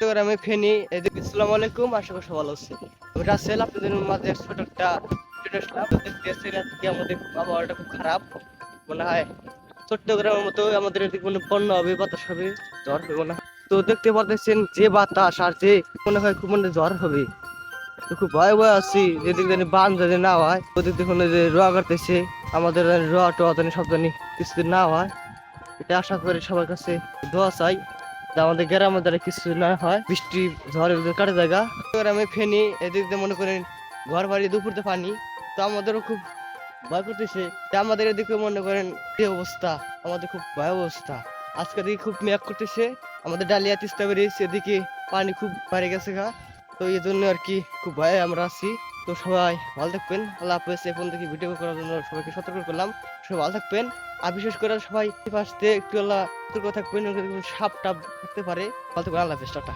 চট্টগ্রামে ফেনী এদিকে আসসালামু আলাইকুম, আশা করি সবাই ভালো আছে। আমি রাসেল, আপনাদের মাঝে ছোট একটা ভিডিও আসলাম। দেখতেছেন আজকে আমাদের আবহাওয়াটা খুব খারাপ মনে হয়। চট্টগ্রামের মতো আমাদের এদিকে মনে বন্যা হবে, বাতাস হবে, ঝড় হবে মনে হয়। তো দেখতে পারতেছেন যে বাতাস আর যে মনে হয় খুব মনে ঝড় হবে। তো খুব ভয় ভয় আছি, যেদিক জানি বান যদি না হয়, ওদিক দেখুন যে রোয়া করতেছে, আমাদের রোয়া টোয়া জানি সব জানি কিছুদিন না হয়। এটা আশা করি সবার কাছে দোয়া চাই যে আমাদের গ্রামের দ্বারা কিছু না হয়, বৃষ্টি ঝড়ের কাটে জায়গা। গ্রামে ফেনি এদিক দিয়ে মনে করেন ঘর বাড়ি দুপুরতে পানি। তো আমাদেরও খুব ভয় করতেছে যে আমাদের এদিকে মনে করেন যে অবস্থা, আমাদের খুব ভয় অবস্থা। আজকে দিকে খুব মেঘ করতেছে, আমাদের ডালিয়া তিস্তা ব্রিজ এদিকে পানি খুব বেড়ে গেছে গা। তো এই জন্য আর কি খুব ভয়ে আমরা আছি। তো সবাই ভালো থাকবেন, আল্লাহ হাফেজ। এখন থেকে ভিডিও করার জন্য সবাইকে সতর্ক করলাম, সবাই ভালো থাকবেন। আর বিশেষ করে সবাই পাশে একটু আল্লাহ সতর্ক থাকবেন, সাপ টাপ থাকতে পারে। ভালো থাকবেন, আল্লাহ হাফেজ, টাটা।